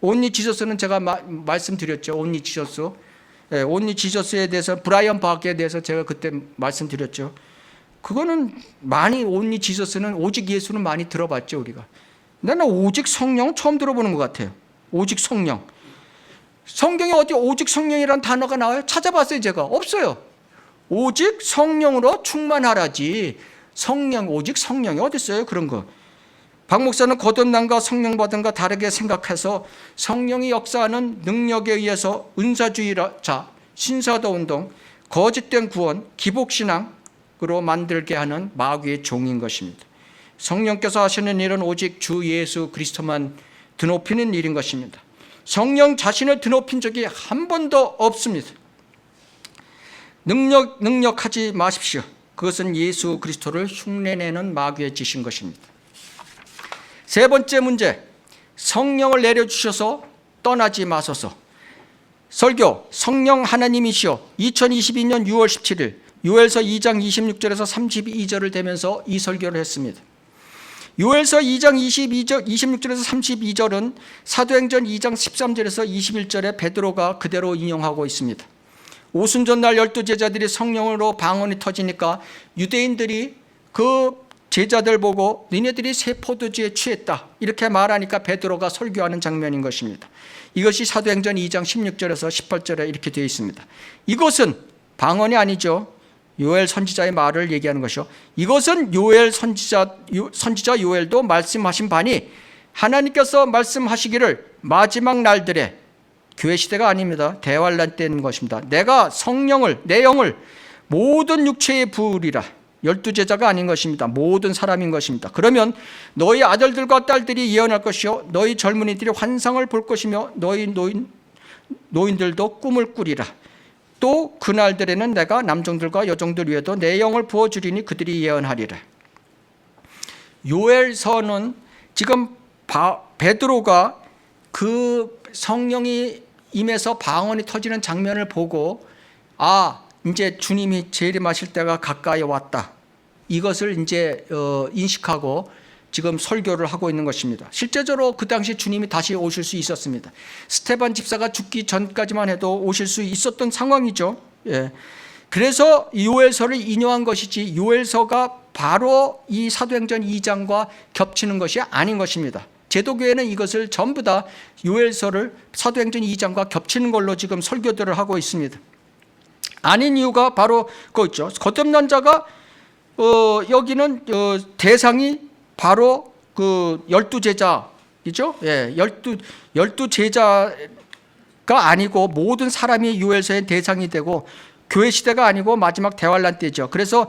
Only Jesus는 제가 말씀드렸죠. Only Jesus. Only Jesus에 대해서 브라이언 바크에 대해서 제가 그때 말씀드렸죠. 그거는 많이 Only Jesus는 오직 예수는 많이 들어봤죠 우리가. 나는 오직 성령 처음 들어보는 것 같아요. 오직 성령. 성경에 어디 오직 성령이라는 단어가 나와요? 찾아봤어요 제가. 없어요. 오직 성령으로 충만하라지. 성령, 오직 성령이 어디 있어요 그런 거. 박 목사는 거듭남과 성령 받은과 다르게 생각해서 성령이 역사하는 능력에 의해서 은사주의자, 신사도 운동, 거짓된 구원, 기복신앙으로 만들게 하는 마귀의 종인 것입니다. 성령께서 하시는 일은 오직 주 예수 그리스도만 드높이는 일인 것입니다. 성령 자신을 드높인 적이 한 번도 없습니다. 능력하지 마십시오. 그것은 예수 그리스도를 흉내내는 마귀의 짓인 것입니다. 세 번째 문제, 성령을 내려주셔서 떠나지 마소서. 설교, 성령 하나님이시여. 2022년 6월 17일 요엘서 2장 26절에서 32절을 대면서 이 설교를 했습니다. 요엘서 2장 26절에서 32절은 사도행전 2장 13절에서 21절에 베드로가 그대로 인용하고 있습니다. 오순절날 12제자들이 성령으로 방언이 터지니까 유대인들이 그 제자들 보고 니네들이 새 포도주에 취했다 이렇게 말하니까 베드로가 설교하는 장면인 것입니다. 이것이 사도행전 2장 16절에서 18절에 이렇게 되어 있습니다. 이것은 방언이 아니죠. 요엘 선지자의 말을 얘기하는 것이요. 이것은 요엘 선지자 요엘도 말씀하신 바니 하나님께서 말씀하시기를 마지막 날들에 교회 시대가 아닙니다. 대환란 때인 것입니다. 내가 성령을 내 영을 모든 육체에 부으리라. 12제자가 아닌 것입니다. 모든 사람인 것입니다. 그러면 너희 아들들과 딸들이 예언할 것이요 너희 젊은이들이 환상을 볼 것이며 너희 노인들도 꿈을 꾸리라. 또 그날들에는 내가 남종들과 여종들 위에도 내 영을 부어주리니 그들이 예언하리라. 요엘서는 지금 베드로가 그 성령이 임해서 방언이 터지는 장면을 보고 이제 주님이 재림하실 때가 가까이 왔다. 이것을 이제 인식하고 지금 설교를 하고 있는 것입니다. 실제적으로 그 당시 주님이 다시 오실 수 있었습니다. 스테반 집사가 죽기 전까지만 해도 오실 수 있었던 상황이죠. 예. 그래서 요엘서를 인용한 것이지 요엘서가 바로 이 사도행전 2장과 겹치는 것이 아닌 것입니다. 제도교회는 이것을 전부 다 요엘서를 사도행전 2장과 겹치는 걸로 지금 설교들을 하고 있습니다. 아닌 이유가 바로 그거죠. 거듭난 자가 여기는 대상이 바로 그 12제자이죠. 예, 12제자가 아니고 모든 사람이 요엘서의 대상이 되고 교회 시대가 아니고 마지막 대환란 때죠. 그래서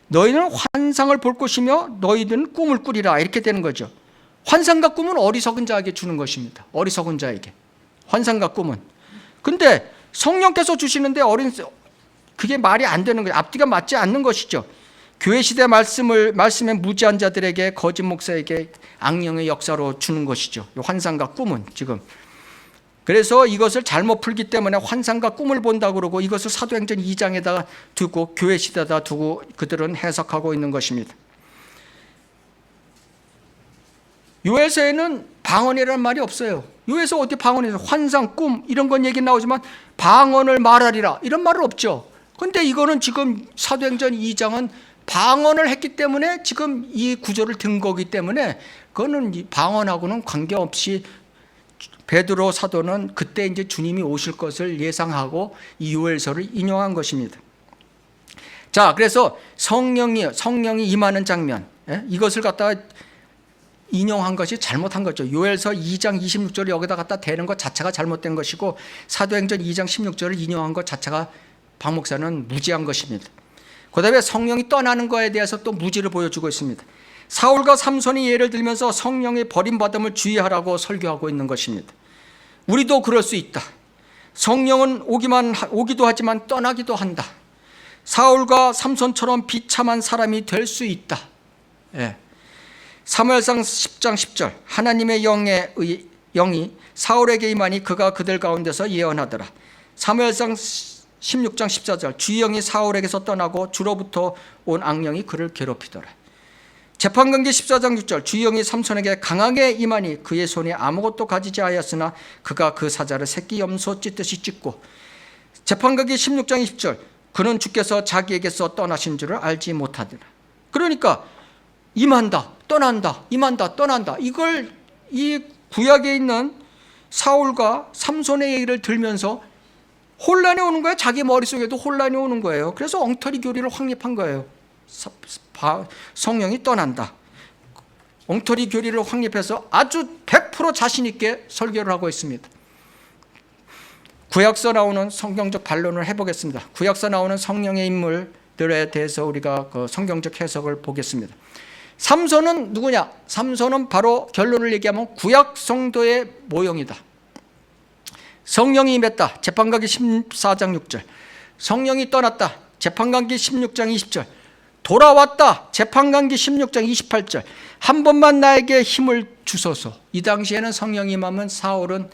너희는 환상을 볼 것이며 너희들은 꿈을 꾸리라 이렇게 되는 거죠. 환상과 꿈은 어리석은 자에게 주는 것입니다. 어리석은 자에게 환상과 꿈은. 근데 성령께서 주시는데 그게 말이 안 되는 거예요. 앞뒤가 맞지 않는 것이죠. 교회 시대 말씀에 무지한 자들에게 거짓 목사에게 악령의 역사로 주는 것이죠. 환상과 꿈은 지금. 그래서 이것을 잘못 풀기 때문에 환상과 꿈을 본다고 그러고 이것을 사도행전 2장에다가 두고 교회 시대에다 두고 그들은 해석하고 있는 것입니다. 요엘서에는 방언이라는 말이 없어요. 요엘서 어디 방언에서 환상, 꿈 이런 건 얘기 나오지만 방언을 말하리라 이런 말은 없죠. 근데 이거는 지금 사도행전 2장은 방언을 했기 때문에 지금 이 구절을 든 거기 때문에 그거는 방언하고는 관계없이 베드로 사도는 그때 이제 주님이 오실 것을 예상하고 이 요엘서를 인용한 것입니다. 자, 그래서 성령이 임하는 장면, 이것을 갖다가 인용한 것이 잘못한 거죠. 요엘서 2장 26절을 여기다 갖다 대는 것 자체가 잘못된 것이고 사도행전 2장 16절을 인용한 것 자체가 박 목사는 무지한 것입니다. 그 다음에 성령이 떠나는 것에 대해서 또 무지를 보여주고 있습니다. 사울과 삼손이 예를 들면서 성령의 버림받음을 주의하라고 설교하고 있는 것입니다. 우리도 그럴 수 있다. 성령은 오기도 하지만 떠나기도 한다. 사울과 삼손처럼 비참한 사람이 될 수 있다. 예. 사무엘상 10장 10절 하나님의 영이 사울에게 임하니 그가 그들 가운데서 예언하더라. 사무엘상 16장 14절 주의 영이 사울에게서 떠나고 주로부터 온 악령이 그를 괴롭히더라. 재판관기 14장 6절 주의 영이 삼손에게 강하게 임하니 그의 손에 아무것도 가지지 아니하였으나 그가 그 사자를 새끼 염소 찢듯이 찢고. 재판관기 16장 20절 그는 주께서 자기에게서 떠나신 줄을 알지 못하더라. 그러니까 임한다 떠난다 임한다 떠난다, 이걸 이 구약에 있는 사울과 삼손의 얘기를 들면서 혼란이 오는 거예요. 자기 머릿속에도 혼란이 오는 거예요. 그래서 엉터리 교리를 확립한 거예요. 성령이 떠난다. 엉터리 교리를 확립해서 아주 100% 자신 있게 설교를 하고 있습니다. 구약서 나오는 성경적 반론을 해보겠습니다. 구약서 나오는 성령의 인물들에 대해서 우리가 그 성경적 해석을 보겠습니다. 삼손은 누구냐? 삼손은 바로 결론을 얘기하면 구약 성도의 모형이다. 성령이 임했다. 재판관기 14장 6절 성령이 떠났다. 재판관기 16장 20절 돌아왔다. 재판관기 16장 28절 한 번만 나에게 힘을 주소서. 이 당시에는 성령이 임하면 사울은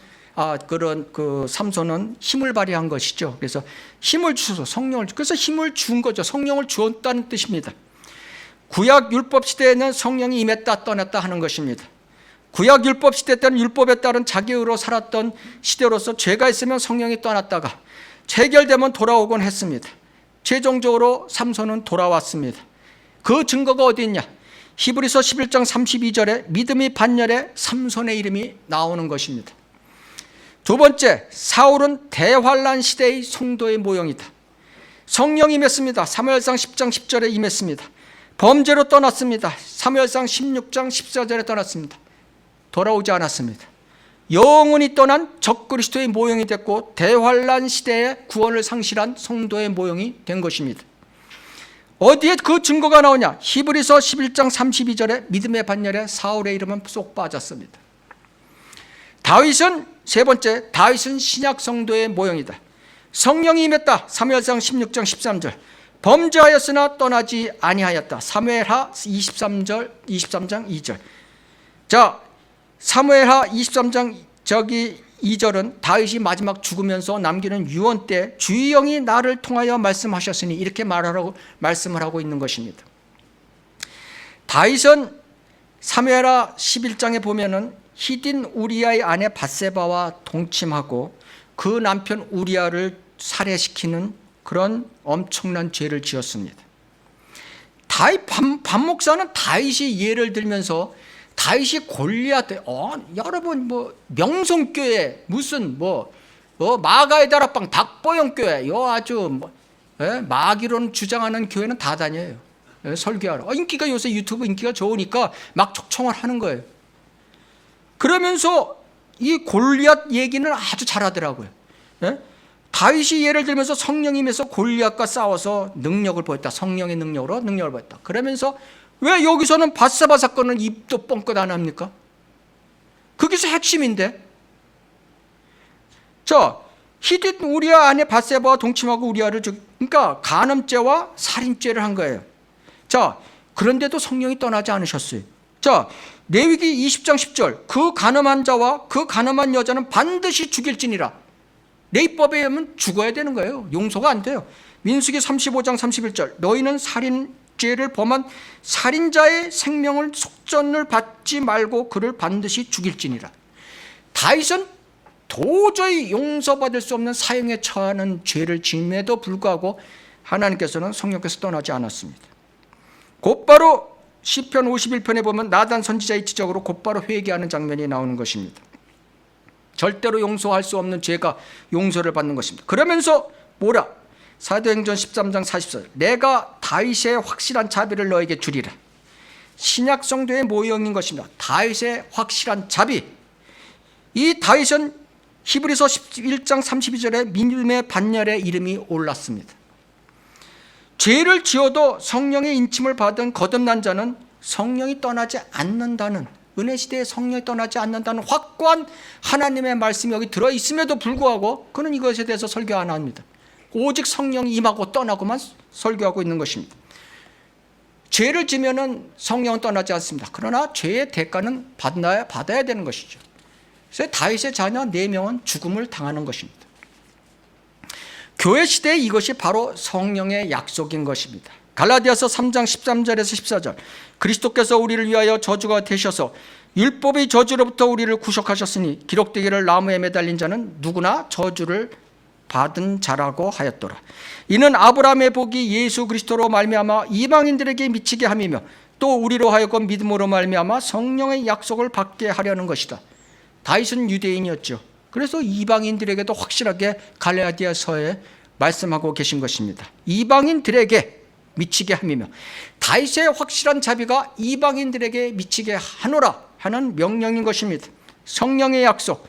삼손은 힘을 발휘한 것이죠. 그래서 힘을 주소서. 성령을 그래서 힘을 준 거죠. 성령을 주었다는 뜻입니다. 구약 율법 시대에는 성령이 임했다 떠났다 하는 것입니다. 구약 율법 시대 때는 율법에 따른 자기의로 살았던 시대로서 죄가 있으면 성령이 떠났다가 체결되면 돌아오곤 했습니다. 최종적으로 삼손은 돌아왔습니다. 그 증거가 어디 있냐? 히브리서 11장 32절에 믿음이 반열에 삼손의 이름이 나오는 것입니다. 두 번째, 사울은 대환란 시대의 성도의 모형이다. 성령이 임했습니다. 사무엘상 10장 10절에 임했습니다. 범죄로 떠났습니다. 사무엘상 16장 14절에 떠났습니다. 돌아오지 않았습니다. 영원히 떠난 적그리스도의 모형이 됐고 대환란 시대에 구원을 상실한 성도의 모형이 된 것입니다. 어디에 그 증거가 나오냐? 히브리서 11장 32절에 믿음의 반열에 사울의 이름은 쏙 빠졌습니다. 다윗은 세 번째, 다윗은 신약 성도의 모형이다. 성령이 임했다. 사무엘상 16장 13절 범죄하였으나 떠나지 아니하였다. 사무엘하 23장 2절. 자, 사무엘하 23장 2절은 다윗이 마지막 죽으면서 남기는 유언 때 주의 영이 나를 통하여 말씀하셨으니 이렇게 말씀을 하고 있는 것입니다. 다윗은 사무엘하 11장에 보면은 히딘 우리아의 아내 밧세바와 동침하고 그 남편 우리아를 살해시키는 그런 엄청난 죄를 지었습니다. 다윗 반 목사는 다윗이 예를 들면서 다윗이 골리앗, 여러분 명성교회 무슨 마가의 다락방 박보영교회 아주 마귀론 주장하는 교회는 다 다녀요. 설교하러. 인기가 요새 유튜브 인기가 좋으니까 막 초청을 하는 거예요. 그러면서 이 골리앗 얘기는 아주 잘하더라고요. 다윗이 예를 들면서 성령임에서 골리앗과 싸워서 능력을 보였다. 성령의 능력으로 능력을 보였다. 그러면서 왜 여기서는 밧세바 사건은 입도 뻥끗 안 합니까? 그게서 핵심인데. 자, 히딘 우리아 안에 밧세바와 동침하고 우리아를 그러니까 간음죄와 살인죄를 한 거예요. 자, 그런데도 성령이 떠나지 않으셨어요. 자, 레위기 20장 10절 그 간음한 자와 그 간음한 여자는 반드시 죽일지니라. 레위법에 의하면 죽어야 되는 거예요. 용서가 안 돼요. 민수기 35장 31절 너희는 살인죄를 범한 살인자의 생명을 속전을 받지 말고 그를 반드시 죽일지니라. 다윗은 도저히 용서받을 수 없는 사형에 처하는 죄를 지음에도 불구하고 하나님께서는 성령께서 떠나지 않았습니다. 곧바로 시편 51편에 보면 나단 선지자의 지적으로 곧바로 회개하는 장면이 나오는 것입니다. 절대로 용서할 수 없는 죄가 용서를 받는 것입니다. 그러면서 뭐라? 사도행전 13장 40절 내가 다윗의 확실한 자비를 너에게 주리라. 신약 성도의 모형인 것입니다. 다윗의 확실한 자비. 이 다윗은 히브리서 11장 32절에 믿음의 반열에 이름이 올랐습니다. 죄를 지어도 성령의 인침을 받은 거듭난 자는 성령이 떠나지 않는다는, 은혜시대에 성령이 떠나지 않는다는 확고한 하나님의 말씀이 여기 들어있음에도 불구하고 그는 이것에 대해서 설교 안 합니다. 오직 성령이 임하고 떠나고만 설교하고 있는 것입니다. 죄를 지면은 성령은 떠나지 않습니다. 그러나 죄의 대가는 받아야 되는 것이죠. 그래서 다윗의 자녀 4명은 죽음을 당하는 것입니다. 교회 시대에 이것이 바로 성령의 약속인 것입니다. 갈라디아서 3장 13절에서 14절, 그리스도께서 우리를 위하여 저주가 되셔서 율법의 저주로부터 우리를 구속하셨으니 기록되기를 나무에 매달린 자는 누구나 저주를 받은 자라고 하였더라. 이는 아브라함의 복이 예수 그리스도로 말미암아 이방인들에게 미치게 함이며 또 우리로 하여금 믿음으로 말미암아 성령의 약속을 받게 하려는 것이다. 다윗은 유대인이었죠. 그래서 이방인들에게도 확실하게 갈라디아서에 말씀하고 계신 것입니다. 이방인들에게 미치게 함이며, 다윗의 확실한 자비가 이방인들에게 미치게 하노라 하는 명령인 것입니다. 성령의 약속,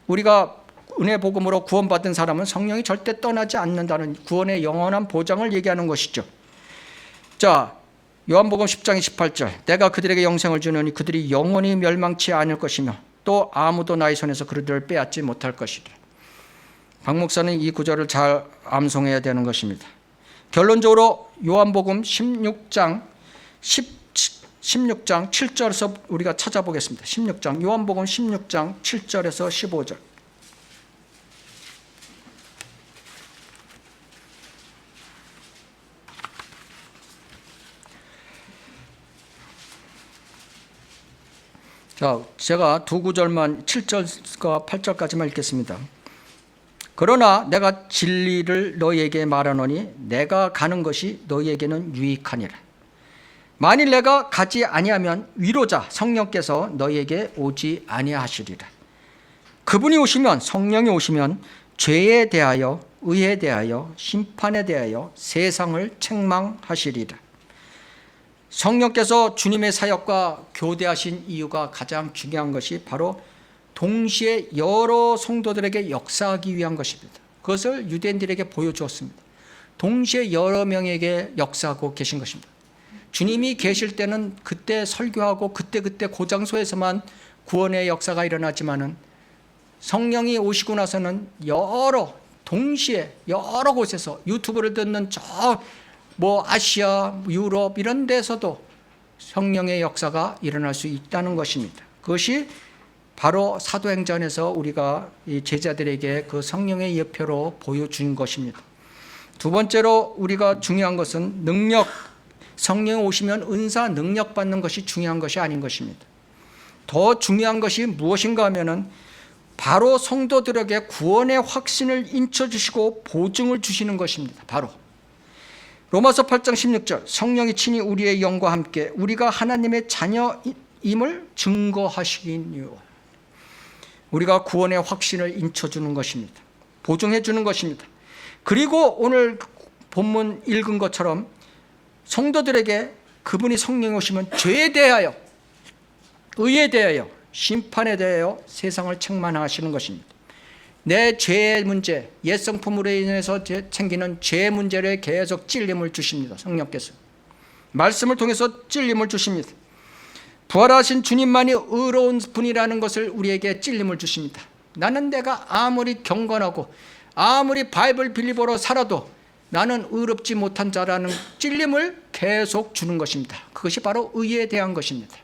우리가 은혜 복음으로 구원받은 사람은 성령이 절대 떠나지 않는다는 구원의 영원한 보장을 얘기하는 것이죠. 자, 요한복음 10장 28절, 내가 그들에게 영생을 주노니 그들이 영원히 멸망치 않을 것이며 또 아무도 나의 손에서 그들을 빼앗지 못할 것이다. 박 목사는 이 구절을 잘 암송해야 되는 것입니다. 결론적으로 요한복음 16장 7절에서 우리가 찾아보겠습니다. 16장, 요한복음 16장 7절에서 15절. 자, 제가 두 구절만 7절과 8절까지만 읽겠습니다. 그러나 내가 진리를 너희에게 말하노니 내가 가는 것이 너희에게는 유익하니라. 만일 내가 가지 아니하면 위로자 성령께서 너희에게 오지 아니하시리라. 그분이 오시면, 성령이 오시면 죄에 대하여, 의에 대하여, 심판에 대하여 세상을 책망하시리라. 성령께서 주님의 사역과 교대하신 이유가 가장 중요한 것이 바로 동시에 여러 성도들에게 역사하기 위한 것입니다. 그것을 유대인들에게 보여주었습니다. 동시에 여러 명에게 역사하고 계신 것입니다. 주님이 계실 때는 그때 설교하고 그때 고장소에서만 구원의 역사가 일어나지만은 성령이 오시고 나서는 동시에 여러 곳에서 유튜브를 듣는 아시아, 유럽 이런 데서도 성령의 역사가 일어날 수 있다는 것입니다. 그것이 바로 사도행전에서 우리가 이 제자들에게 그 성령의 예표로 보여준 것입니다. 두 번째로 우리가 중요한 것은 능력, 성령이 오시면 은사, 능력 받는 것이 중요한 것이 아닌 것입니다. 더 중요한 것이 무엇인가 하면은 바로 성도들에게 구원의 확신을 인쳐주시고 보증을 주시는 것입니다. 바로 로마서 8장 16절, 성령이 친히 우리의 영과 함께 우리가 하나님의 자녀임을 증거하시기니요. 우리가 구원의 확신을 인쳐주는 것입니다. 보증해 주는 것입니다. 그리고 오늘 본문 읽은 것처럼 성도들에게 그분이 성령이 오시면 죄에 대하여, 의에 대하여, 심판에 대하여 세상을 책망하시는 것입니다. 내 죄의 문제, 옛 성품으로 인해서 생기는 죄의 문제를 계속 찔림을 주십니다. 성령께서 말씀을 통해서 찔림을 주십니다. 부활하신 주님만이 의로운 분이라는 것을 우리에게 찔림을 주십니다. 나는 내가 아무리 경건하고 아무리 바이블 빌리버로 살아도 나는 의롭지 못한 자라는 찔림을 계속 주는 것입니다. 그것이 바로 의에 대한 것입니다.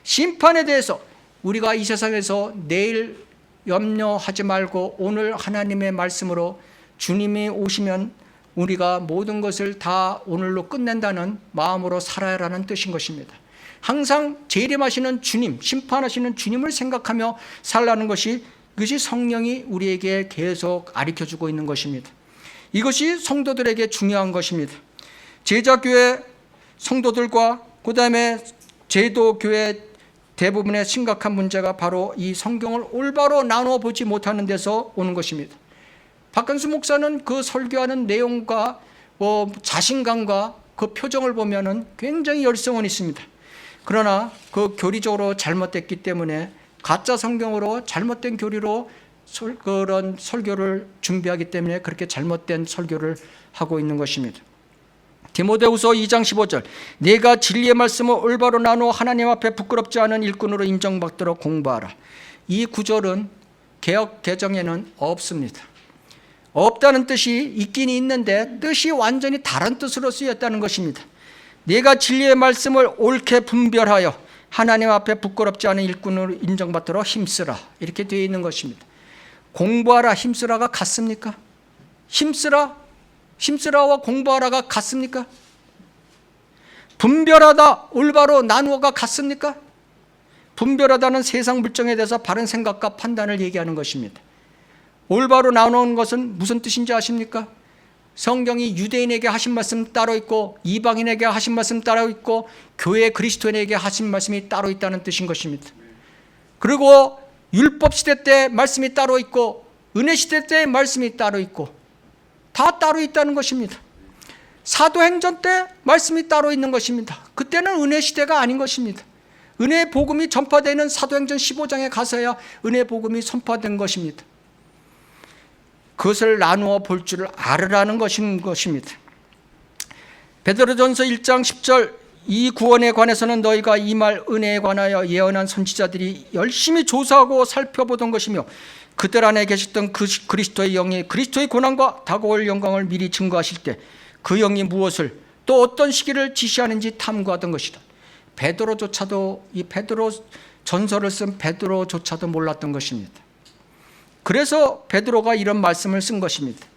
심판에 대해서 우리가 이 세상에서 내일 염려하지 말고 오늘 하나님의 말씀으로 주님이 오시면 우리가 모든 것을 다 오늘로 끝낸다는 마음으로 살아야라는 뜻인 것입니다. 항상 재림하시는 주님, 심판하시는 주님을 생각하며 살라는 것이, 그것이 성령이 우리에게 계속 가르쳐주고 있는 것입니다. 이것이 성도들에게 중요한 것입니다. 제자교회 성도들과 그 다음에 제도교회 대부분의 심각한 문제가 바로 이 성경을 올바로 나눠 보지 못하는 데서 오는 것입니다. 박근수 목사는 그 설교하는 내용과 자신감과 그 표정을 보면은 굉장히 열성은 있습니다. 그러나 그 교리적으로 잘못됐기 때문에 가짜 성경으로 잘못된 교리로 그런 설교를 준비하기 때문에 그렇게 잘못된 설교를 하고 있는 것입니다. 디모데후서 2장 15절, 네가 진리의 말씀을 올바로 나누어 하나님 앞에 부끄럽지 않은 일꾼으로 인정받도록 공부하라. 이 구절은 개역 개정에는 없습니다. 없다는 뜻이 있긴 있는데 뜻이 완전히 다른 뜻으로 쓰였다는 것입니다. 내가 진리의 말씀을 옳게 분별하여 하나님 앞에 부끄럽지 않은 일꾼으로 인정받도록 힘쓰라. 이렇게 되어 있는 것입니다. 공부하라, 힘쓰라가 같습니까? 힘쓰라와 공부하라가 같습니까? 분별하다, 올바로 나누어가 같습니까? 분별하다는 세상 물정에 대해서 바른 생각과 판단을 얘기하는 것입니다. 올바로 나누는 것은 무슨 뜻인지 아십니까? 성경이 유대인에게 하신 말씀 따로 있고 이방인에게 하신 말씀 따로 있고 교회 그리스도인에게 하신 말씀이 따로 있다는 뜻인 것입니다. 그리고 율법 시대 때 말씀이 따로 있고 은혜 시대 때 말씀이 따로 있고 다 따로 있다는 것입니다. 사도행전 때 말씀이 따로 있는 것입니다. 그때는 은혜 시대가 아닌 것입니다. 은혜의 복음이 전파되는 사도행전 15장에 가서야 은혜의 복음이 선포된 것입니다. 그것을 나누어 볼 줄을 알으라는 것입니다. 베드로전서 1장 10절 이 구원에 관해서는 너희가 이 말 은혜에 관하여 예언한 선지자들이 열심히 조사하고 살펴보던 것이며 그들 안에 계셨던 그리스도의 영이 그리스도의 고난과 다가올 영광을 미리 증거하실 때 그 영이 무엇을 또 어떤 시기를 지시하는지 탐구하던 것이다. 베드로조차도 이 베드로 전서를 쓴 베드로조차도 몰랐던 것입니다. 그래서 베드로가 이런 말씀을 쓴 것입니다.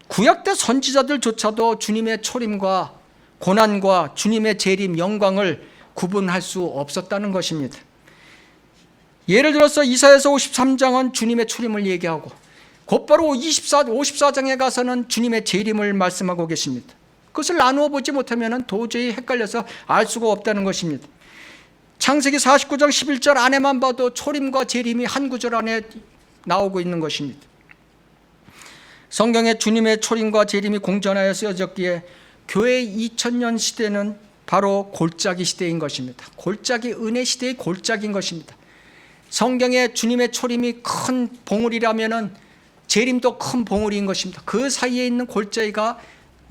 구약 때 선지자들조차도 주님의 초림과 고난과 주님의 재림 영광을 구분할 수 없었다는 것입니다. 예를 들어서 이사야서 53장은 주님의 초림을 얘기하고 곧바로 54장에 가서는 주님의 재림을 말씀하고 계십니다. 그것을 나누어 보지 못하면 도저히 헷갈려서 알 수가 없다는 것입니다. 창세기 49장 11절 안에만 봐도 초림과 재림이 한 구절 안에 나오고 있는 것입니다. 성경에 주님의 초림과 재림이 공전하여 쓰여졌기에 교회의 2000년 시대는 바로 골짜기 시대인 것입니다. 골짜기, 은혜 시대의 골짜기인 것입니다. 성경에 주님의 초림이 큰 봉우리라면 재림도 큰 봉우리인 것입니다. 그 사이에 있는 골짜기가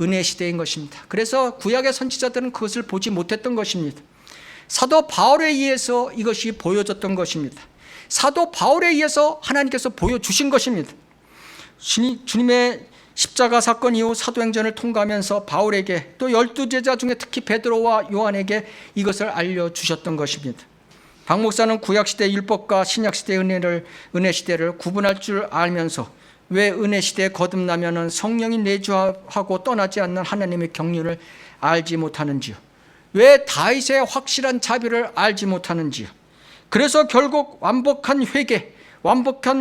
은혜 시대인 것입니다. 그래서 구약의 선지자들은 그것을 보지 못했던 것입니다. 사도 바울에 의해서 이것이 보여졌던 것입니다. 사도 바울에 의해서 하나님께서 보여주신 것입니다. 주님의 십자가 사건 이후 사도행전을 통과하면서 바울에게 또 12제자 중에 특히 베드로와 요한에게 이것을 알려주셨던 것입니다. 박 목사는 구약시대 율법과 신약시대 은혜 시대를 구분할 줄 알면서 왜 은혜 시대에 거듭나면 성령이 내주하고 떠나지 않는 하나님의 경륜을 알지 못하는지요? 왜 다윗의 확실한 자비를 알지 못하는지요? 그래서 결국 완벽한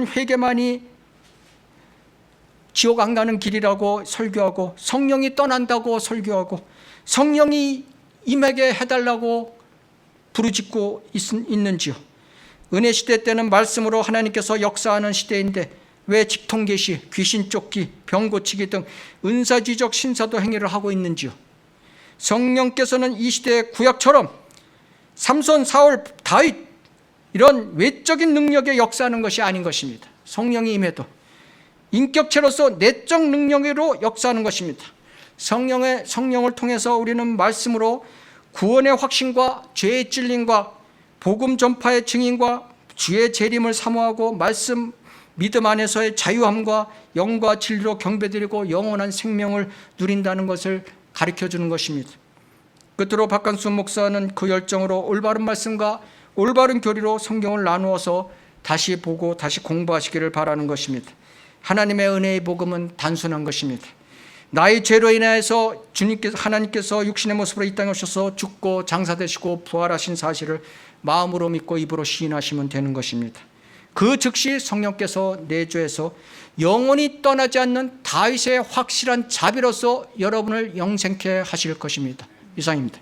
회개만이 지옥 안 가는 길이라고 설교하고 성령이 떠난다고 설교하고 성령이 임하게 해달라고 부르짖고 있는지요? 은혜 시대 때는 말씀으로 하나님께서 역사하는 시대인데 왜 직통계시, 귀신 쫓기, 병 고치기 등 은사지적 신사도 행위를 하고 있는지요? 성령께서는 이 시대의 구약처럼 삼손, 사울, 다윗 이런 외적인 능력에 역사하는 것이 아닌 것입니다. 성령이 임해도 인격체로서 내적 능력으로 역사하는 것입니다. 성령을 통해서 우리는 말씀으로 구원의 확신과 죄의 찔림과 복음 전파의 증인과 주의 재림을 사모하고 말씀 믿음 안에서의 자유함과 영과 진리로 경배드리고 영원한 생명을 누린다는 것을 가르쳐주는 것입니다. 끝으로 박강수 목사는 그 열정으로 올바른 말씀과 올바른 교리로 성경을 나누어서 다시 보고 다시 공부하시기를 바라는 것입니다. 하나님의 은혜의 복음은 단순한 것입니다. 나의 죄로 인하여서 하나님께서 육신의 모습으로 이 땅에 오셔서 죽고 장사되시고 부활하신 사실을 마음으로 믿고 입으로 시인하시면 되는 것입니다. 그 즉시 성령께서 내주해서 영원히 떠나지 않는 다윗의 확실한 자비로서 여러분을 영생케 하실 것입니다. 이상입니다.